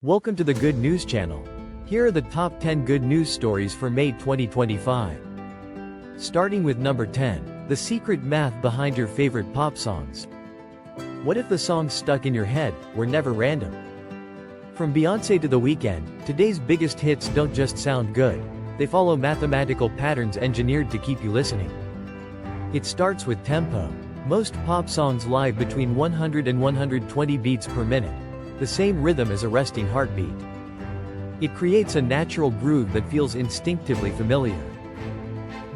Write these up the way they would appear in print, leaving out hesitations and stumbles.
Welcome to the Good News Channel. Here are the top 10 good news stories for May 2025. Starting with number 10, the secret math behind your favorite pop songs. What if the songs stuck in your head were never random? From Beyoncé to The Weeknd, today's biggest hits don't just sound good, they follow mathematical patterns engineered to keep you listening. It starts with tempo. Most pop songs live between 100 and 120 beats per minute, the same rhythm as a resting heartbeat. It creates a natural groove that feels instinctively familiar.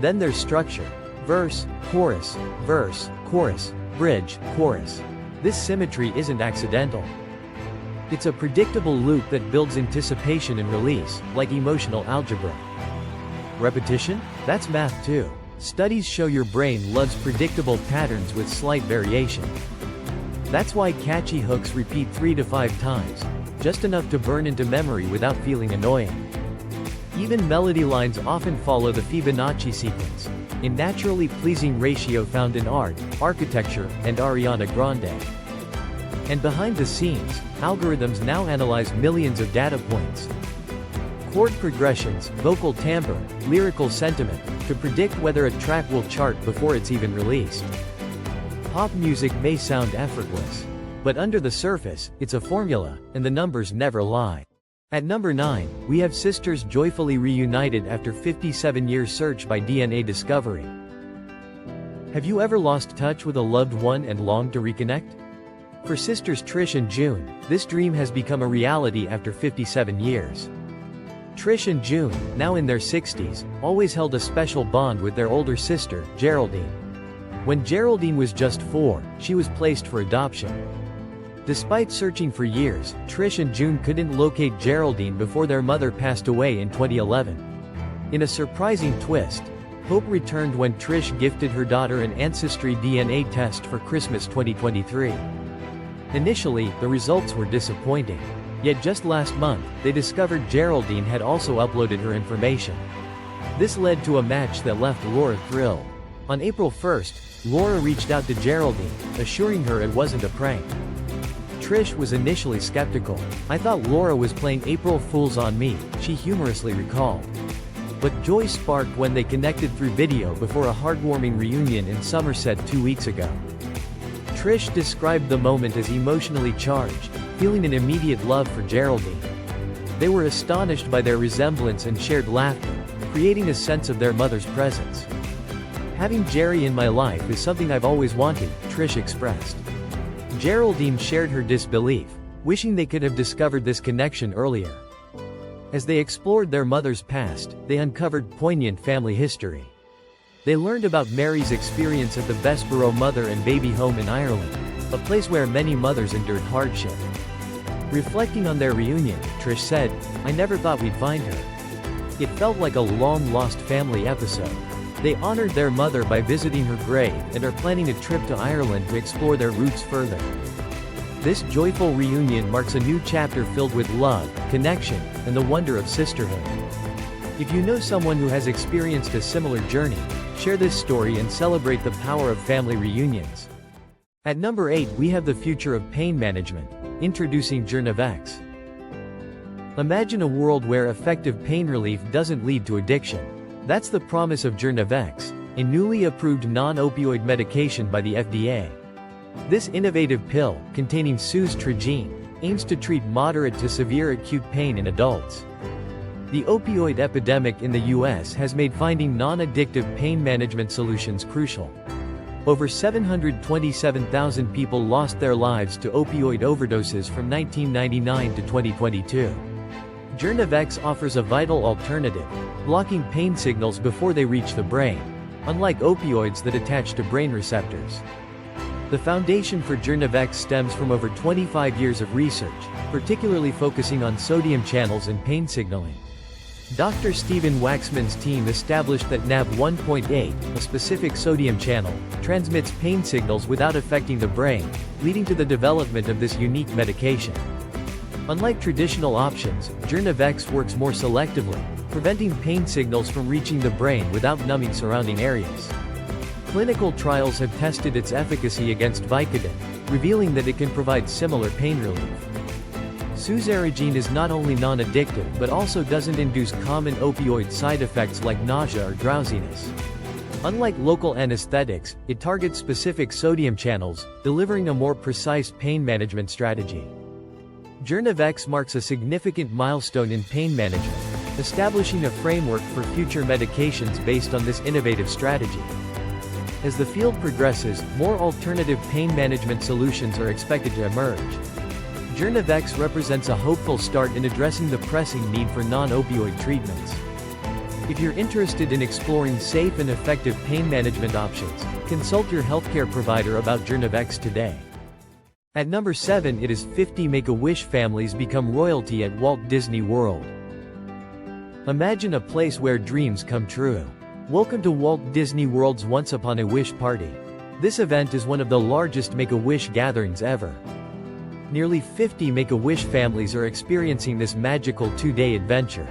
Then there's structure. Verse, chorus, bridge, chorus. This symmetry isn't accidental. It's a predictable loop that builds anticipation and release, like emotional algebra. Repetition? That's math too. Studies show your brain loves predictable patterns with slight variation. That's why catchy hooks repeat 3 to 5 times, just enough to burn into memory without feeling annoying. Even melody lines often follow the Fibonacci sequence, a naturally pleasing ratio found in art, architecture, and Ariana Grande. And behind the scenes, algorithms now analyze millions of data points, chord progressions, vocal timbre, lyrical sentiment, to predict whether a track will chart before it's even released. Pop music may sound effortless, but under the surface, it's a formula, and the numbers never lie. At number 9, we have sisters joyfully reunited after 57 years search by DNA discovery. Have you ever lost touch with a loved one and longed to reconnect? For sisters Trish and June, this dream has become a reality after 57 years. Trish and June, now in their 60s, always held a special bond with their older sister, Geraldine. When Geraldine was just 4, she was placed for adoption. Despite searching for years, Trish and June couldn't locate Geraldine before their mother passed away in 2011. In a surprising twist, hope returned when Trish gifted her daughter an ancestry DNA test for Christmas 2023. Initially, the results were disappointing. Yet just last month, they discovered Geraldine had also uploaded her information. This led to a match that left Laura thrilled. On April 1st, Laura reached out to Geraldine, assuring her it wasn't a prank. Trish was initially skeptical. "I thought Laura was playing April Fools on me," she humorously recalled. But joy sparked when they connected through video before a heartwarming reunion in Somerset 2 weeks ago. Trish described the moment as emotionally charged, feeling an immediate love for Geraldine. They were astonished by their resemblance and shared laughter, creating a sense of their mother's presence. "Having Jerry in my life is something I've always wanted," Trish expressed. Geraldine shared her disbelief, wishing they could have discovered this connection earlier. As they explored their mother's past, they uncovered poignant family history. They learned about Mary's experience at the Bessborough Mother and Baby Home in Ireland, a place where many mothers endured hardship. Reflecting on their reunion, Trish said, "I never thought we'd find her. It felt like a long-lost family episode." They honored their mother by visiting her grave and are planning a trip to Ireland to explore their roots further. This joyful reunion marks a new chapter filled with love, connection, and the wonder of sisterhood. If you know someone who has experienced a similar journey, share this story and celebrate the power of family reunions. At number 8, we have the future of pain management. Introducing Journavx. Imagine a world where effective pain relief doesn't lead to addiction. That's the promise of Journavx, a newly approved non-opioid medication by the FDA. This innovative pill, containing suzetrigine, aims to treat moderate to severe acute pain in adults. The opioid epidemic in the US has made finding non-addictive pain management solutions crucial. Over 727,000 people lost their lives to opioid overdoses from 1999 to 2022. Journavx offers a vital alternative, blocking pain signals before they reach the brain, unlike opioids that attach to brain receptors. The foundation for Journavx stems from over 25 years of research, particularly focusing on sodium channels and pain signaling. Dr. Stephen Waxman's team established that NaV1.8, a specific sodium channel, transmits pain signals without affecting the brain, leading to the development of this unique medication. Unlike traditional options, Journavx works more selectively, preventing pain signals from reaching the brain without numbing surrounding areas. Clinical trials have tested its efficacy against Vicodin, revealing that it can provide similar pain relief. Suzeragen is not only non-addictive but also doesn't induce common opioid side effects like nausea or drowsiness. Unlike local anesthetics, it targets specific sodium channels, delivering a more precise pain management strategy. Journavx marks a significant milestone in pain management, establishing a framework for future medications based on this innovative strategy. As the field progresses, more alternative pain management solutions are expected to emerge. Journavx represents a hopeful start in addressing the pressing need for non-opioid treatments. If you're interested in exploring safe and effective pain management options, consult your healthcare provider about Journavx today. At number 7, it is 50 Make-A-Wish families become royalty at Walt Disney World. Imagine a place where dreams come true. Welcome to Walt Disney World's Once Upon a Wish party. This event is one of the largest Make-A-Wish gatherings ever. Nearly 50 Make-A-Wish families are experiencing this magical 2-day adventure.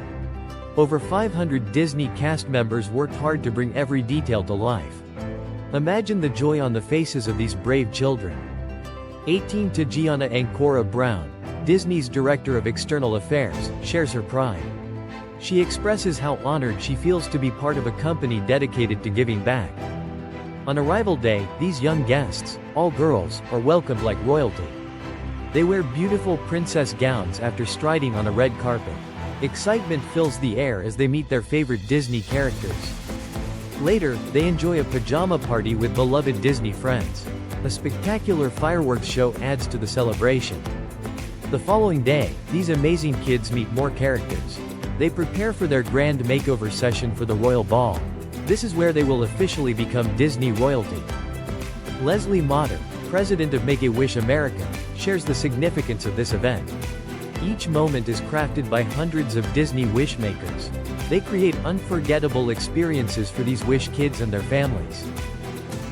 Over 500 Disney cast members worked hard to bring every detail to life. Imagine the joy on the faces of these brave children. 18 Gianna Ancora Brown, Disney's Director of External Affairs, shares her pride. She expresses how honored she feels to be part of a company dedicated to giving back. On arrival day, these young guests, all girls, are welcomed like royalty. They wear beautiful princess gowns after striding on a red carpet. Excitement fills the air as they meet their favorite Disney characters. Later, they enjoy a pajama party with beloved Disney friends. A spectacular fireworks show adds to the celebration. The following day, these amazing kids meet more characters. They prepare for their grand makeover session for the Royal Ball. This is where they will officially become Disney royalty. Leslie Motter, president of Make-A-Wish America, shares the significance of this event. Each moment is crafted by hundreds of Disney wish makers. They create unforgettable experiences for these wish kids and their families.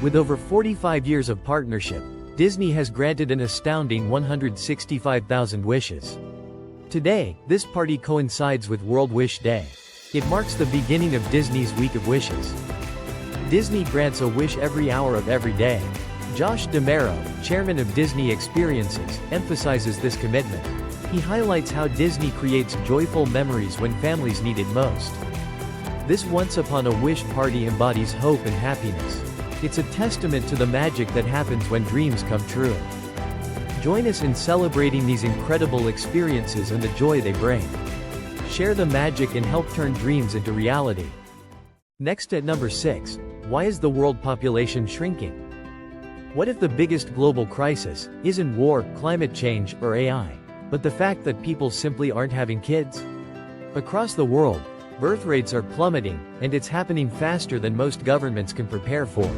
With over 45 years of partnership, Disney has granted an astounding 165,000 wishes. Today, this party coincides with World Wish Day. It marks the beginning of Disney's Week of Wishes. Disney grants a wish every hour of every day. Josh DeMero, chairman of Disney Experiences, emphasizes this commitment. He highlights how Disney creates joyful memories when families need it most. This Once Upon a Wish party embodies hope and happiness. It's a testament to the magic that happens when dreams come true. Join us in celebrating these incredible experiences and the joy they bring. Share the magic and help turn dreams into reality. Next at number 6, why is the world population shrinking? What if the biggest global crisis isn't war, climate change, or AI, but the fact that people simply aren't having kids? Across the world, birth rates are plummeting, and it's happening faster than most governments can prepare for.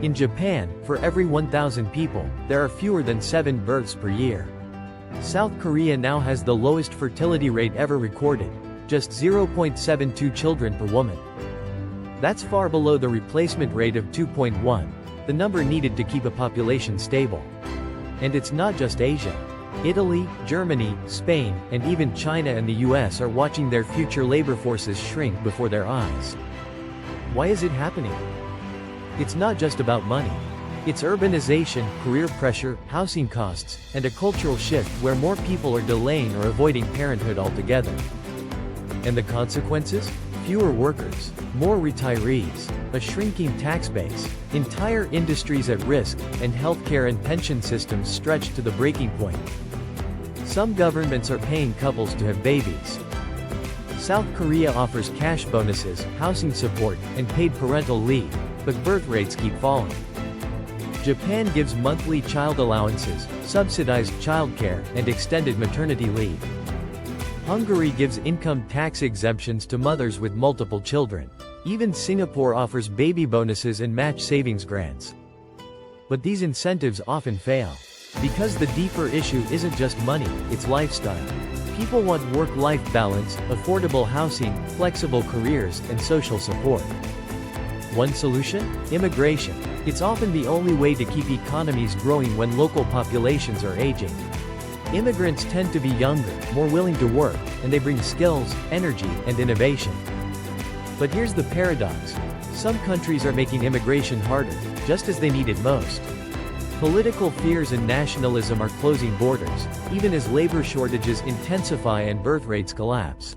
In Japan, for every 1,000 people, there are fewer than 7 births per year. South Korea now has the lowest fertility rate ever recorded, just 0.72 children per woman. That's far below the replacement rate of 2.1, the number needed to keep a population stable. And it's not just Asia. Italy, Germany, Spain, and even China and the US are watching their future labor forces shrink before their eyes. Why is it happening? It's not just about money. It's urbanization, career pressure, housing costs, and a cultural shift where more people are delaying or avoiding parenthood altogether. And the consequences? Fewer workers, more retirees, a shrinking tax base, entire industries at risk, and healthcare and pension systems stretched to the breaking point. Some governments are paying couples to have babies. South Korea offers cash bonuses, housing support, and paid parental leave, but birth rates keep falling. Japan gives monthly child allowances, subsidized childcare, and extended maternity leave. Hungary gives income tax exemptions to mothers with multiple children. Even Singapore offers baby bonuses and match savings grants. But these incentives often fail. Because the deeper issue isn't just money, it's lifestyle. People want work-life balance, affordable housing, flexible careers, and social support. One solution? Immigration. It's often the only way to keep economies growing when local populations are aging. Immigrants tend to be younger, more willing to work, and they bring skills, energy, and innovation. But here's the paradox. Some countries are making immigration harder, just as they need it most. Political fears and nationalism are closing borders, even as labor shortages intensify and birth rates collapse.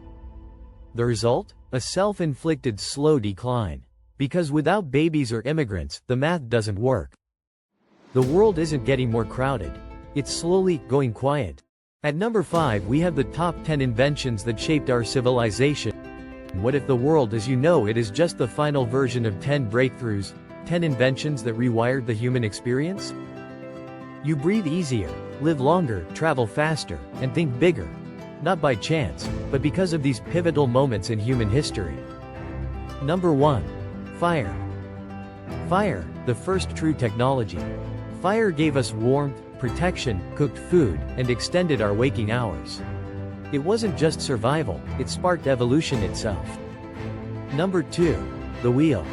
The result? A self-inflicted slow decline. Because without babies or immigrants, the math doesn't work. The world isn't getting more crowded. It's slowly going quiet. At number 5 we have the top 10 inventions that shaped our civilization. What if the world as you know it is just the final version of 10 breakthroughs, 10 inventions that rewired the human experience? You breathe easier, live longer, travel faster, and think bigger. Not by chance, but because of these pivotal moments in human history. Number 1. Fire. Fire, the first true technology. Fire gave us warmth, protection, cooked food, and extended our waking hours. It wasn't just survival, it sparked evolution itself. Number 2. The wheel.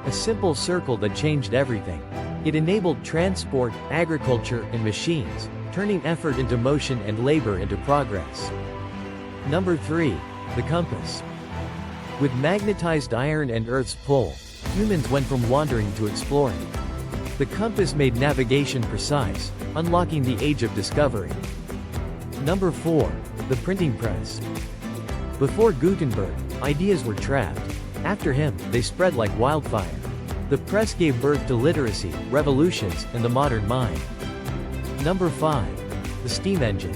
A simple circle that changed everything. It enabled transport, agriculture, and machines, turning effort into motion and labor into progress. Number 3. The compass. With magnetized iron and Earth's pull, humans went from wandering to exploring. The compass made navigation precise, unlocking the age of discovery. Number 4. The printing press. Before Gutenberg, ideas were trapped. After him, they spread like wildfire. The press gave birth to literacy, revolutions, and the modern mind. Number 5. The steam engine.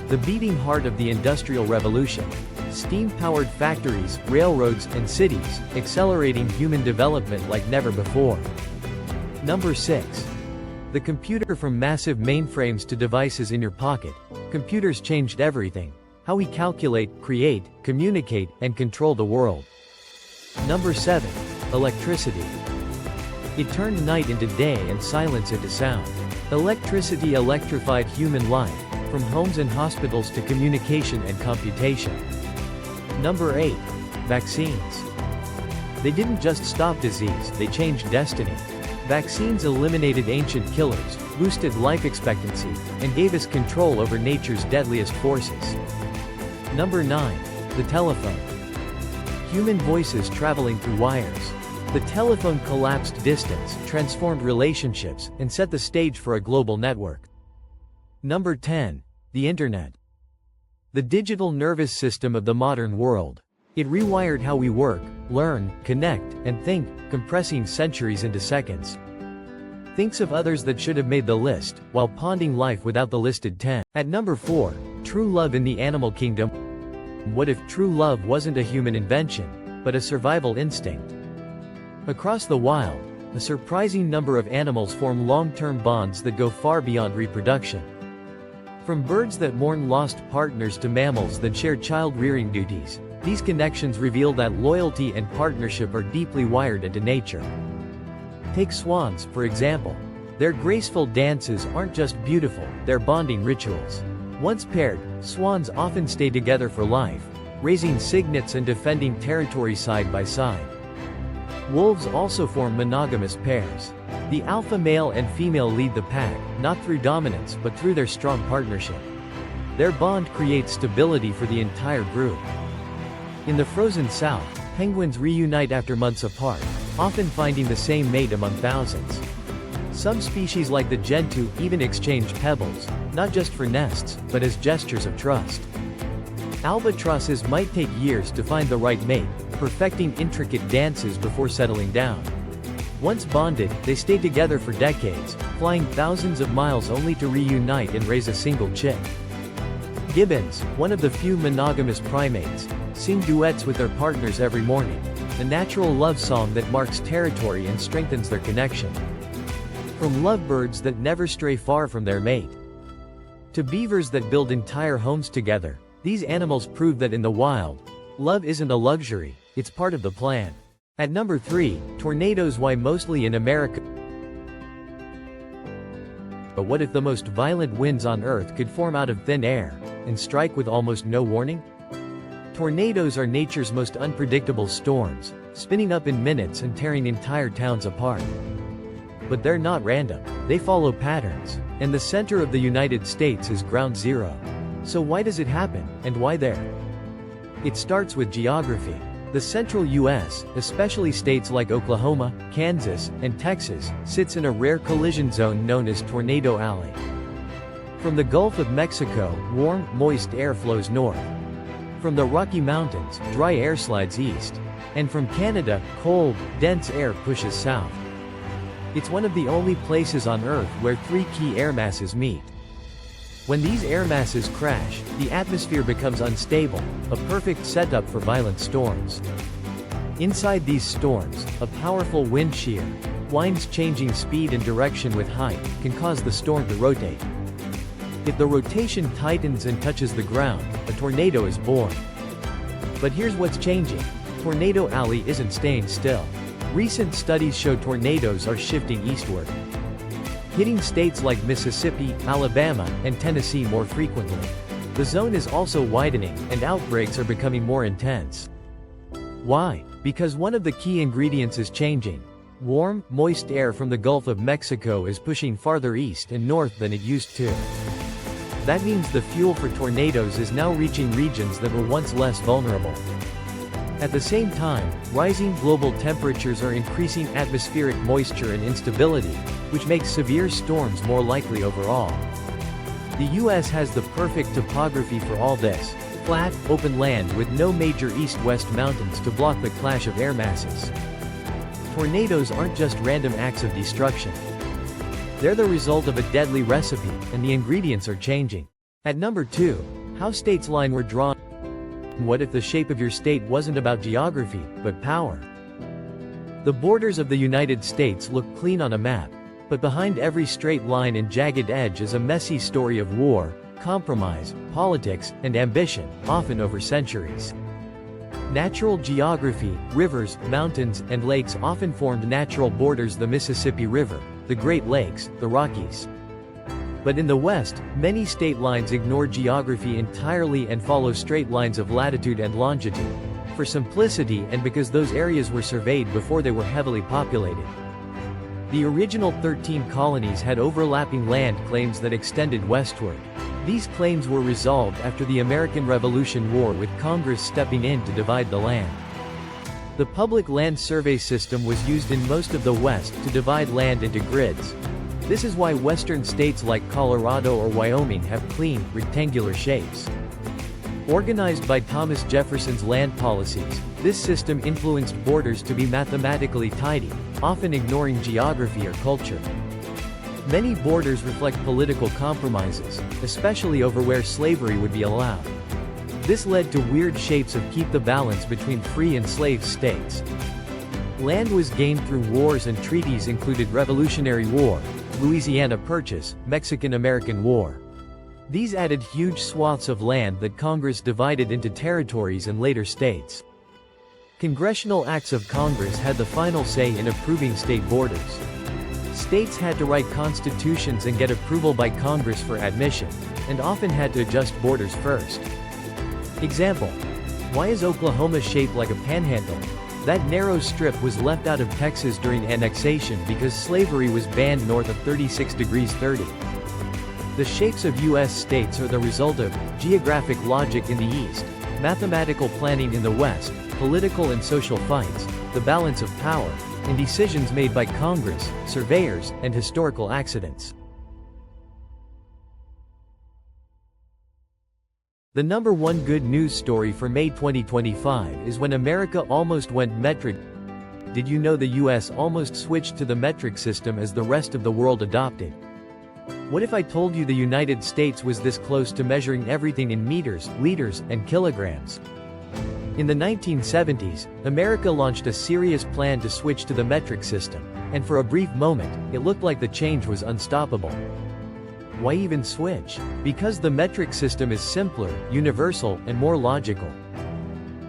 The beating heart of the Industrial Revolution. Steam-powered factories, railroads, and cities, accelerating human development like never before. Number 6. The computer. From massive mainframes to devices in your pocket, computers changed everything. How we calculate, create, communicate, and control the world. Number 7. Electricity. It turned night into day and silence into sound. Electricity electrified human life, from homes and hospitals to communication and computation. Number 8. Vaccines. They didn't just stop disease, they changed destiny. Vaccines eliminated ancient killers, boosted life expectancy, and gave us control over nature's deadliest forces. Number 9. The telephone. Human voices traveling through wires. The telephone collapsed distance, transformed relationships, and set the stage for a global network. Number 10. The Internet. The digital nervous system of the modern world. It rewired how we work, learn, connect, and think, compressing centuries into seconds. Thinks of others that should have made the list, while ponding life without the listed 10. At number 4. True love in the animal kingdom. What if true love wasn't a human invention, but a survival instinct? Across the wild, a surprising number of animals form long-term bonds that go far beyond reproduction. From birds that mourn lost partners to mammals that share child-rearing duties, these connections reveal that loyalty and partnership are deeply wired into nature. Take swans, for example. Their graceful dances aren't just beautiful, they're bonding rituals. Once paired, swans often stay together for life, raising cygnets and defending territory side by side. Wolves also form monogamous pairs. The alpha male and female lead the pack, not through dominance but through their strong partnership. Their bond creates stability for the entire group. In the frozen south, penguins reunite after months apart, often finding the same mate among thousands. Some species like the gentoo even exchange pebbles, not just for nests, but as gestures of trust. Albatrosses might take years to find the right mate, perfecting intricate dances before settling down. Once bonded, they stay together for decades, flying thousands of miles only to reunite and raise a single chick. Gibbons, one of the few monogamous primates, sing duets with their partners every morning, a natural love song that marks territory and strengthens their connection. From lovebirds that never stray far from their mate, to beavers that build entire homes together, these animals prove that in the wild, love isn't a luxury, it's part of the plan. At number 3, tornadoes. Why mostly in America? But what if the most violent winds on Earth could form out of thin air, and strike with almost no warning? Tornadoes are nature's most unpredictable storms, spinning up in minutes and tearing entire towns apart. But they're not random, they follow patterns, and the center of the United States is ground zero. So why does it happen, and why there? It starts with geography. The central U.S., especially states like Oklahoma, Kansas, and Texas, sits in a rare collision zone known as Tornado Alley. From the Gulf of Mexico, warm, moist air flows north. From the Rocky Mountains, dry air slides east. And from Canada, cold, dense air pushes south. It's one of the only places on Earth where three key air masses meet. When these air masses crash, the atmosphere becomes unstable, a perfect setup for violent storms. Inside these storms, a powerful wind shear, winds changing speed and direction with height, can cause the storm to rotate. If the rotation tightens and touches the ground, a tornado is born. But here's what's changing. Tornado Alley isn't staying still. Recent studies show tornadoes are shifting eastward, hitting states like Mississippi, Alabama, and Tennessee more frequently. The zone is also widening, and outbreaks are becoming more intense. Why? Because one of the key ingredients is changing. Warm, moist air from the Gulf of Mexico is pushing farther east and north than it used to. That means the fuel for tornadoes is now reaching regions that were once less vulnerable. At the same time, rising global temperatures are increasing atmospheric moisture and instability, which makes severe storms more likely overall. The U.S. has the perfect topography for all this: flat, open land with no major east-west mountains to block the clash of air masses. Tornadoes aren't just random acts of destruction. They're the result of a deadly recipe, and the ingredients are changing. At number 2, how states' lines were drawn. What if the shape of your state wasn't about geography, but power? The borders of the United States look clean on a map, but behind every straight line and jagged edge is a messy story of war, compromise, politics, and ambition, often over centuries. Natural geography, rivers, mountains, and lakes often formed natural borders: the Mississippi River, the Great Lakes, the Rockies. But in the West, many state lines ignore geography entirely and follow straight lines of latitude and longitude, for simplicity and because those areas were surveyed before they were heavily populated. The original 13 colonies had overlapping land claims that extended westward. These claims were resolved after the American Revolution War, with Congress stepping in to divide the land. The public land survey system was used in most of the West to divide land into grids. This is why western states like Colorado or Wyoming have clean, rectangular shapes. Organized by Thomas Jefferson's land policies, this system influenced borders to be mathematically tidy, often ignoring geography or culture. Many borders reflect political compromises, especially over where slavery would be allowed. This led to weird shapes of keep the balance between free and slave states. Land was gained through wars, and treaties included Revolutionary War, Louisiana Purchase, Mexican-American War. These added huge swaths of land that Congress divided into territories and later states. Congressional acts of Congress had the final say in approving state borders. States had to write constitutions and get approval by Congress for admission, and often had to adjust borders first. Example: why is Oklahoma shaped like a panhandle? That narrow strip was left out of Texas during annexation because slavery was banned north of 36 degrees 30. The shapes of U.S. states are the result of geographic logic in the East, mathematical planning in the West, political and social fights, the balance of power, and decisions made by Congress, surveyors, and historical accidents. The number one good news story for May 2025 is when America almost went metric. Did you know the US almost switched to the metric system as the rest of the world adopted? What if I told you the United States was this close to measuring everything in meters, liters, and kilograms? In the 1970s, America launched a serious plan to switch to the metric system, and for a brief moment, it looked like the change was unstoppable. Why even switch? Because the metric system is simpler, universal, and more logical.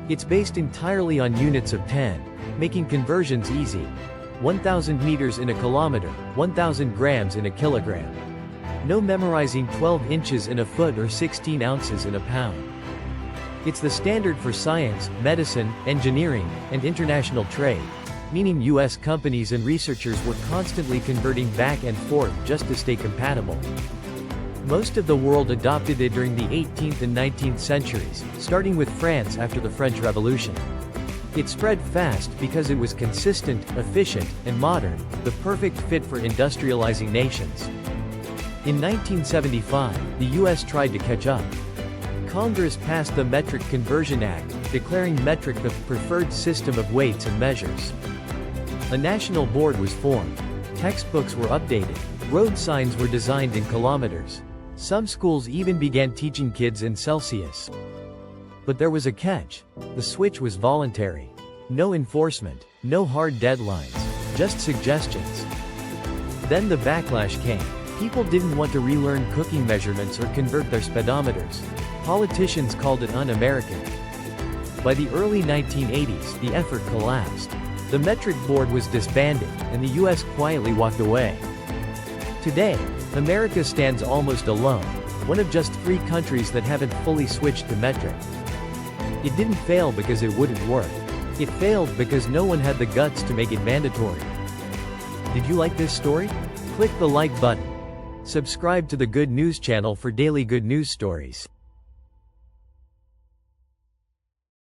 It's based entirely on units of 10, making conversions easy. 1,000 meters in a kilometer, 1,000 grams in a kilogram. No memorizing 12 inches in a foot or 16 ounces in a pound. It's the standard for science, medicine, engineering, and international trade, meaning US companies and researchers were constantly converting back and forth just to stay compatible. Most of the world adopted it during the 18th and 19th centuries, starting with France after the French Revolution. It spread fast because it was consistent, efficient, and modern, the perfect fit for industrializing nations. In 1975, the U.S. tried to catch up. Congress passed the Metric Conversion Act, declaring metric the preferred system of weights and measures. A national board was formed. Textbooks were updated. Road signs were designed in kilometers. Some schools even began teaching kids in Celsius. But there was a catch. The switch was voluntary. No enforcement, no hard deadlines, just suggestions. Then the backlash came. People didn't want to relearn cooking measurements or convert their speedometers. Politicians called it un-American. By the early 1980s, the effort collapsed. The metric board was disbanded, and the U.S. quietly walked away. Today, America stands almost alone, one of just 3 countries that haven't fully switched to metric. It didn't fail because it wouldn't work. It failed because no one had the guts to make it mandatory. Did you like this story? Click the like button. Subscribe to the Good News channel for daily good news stories.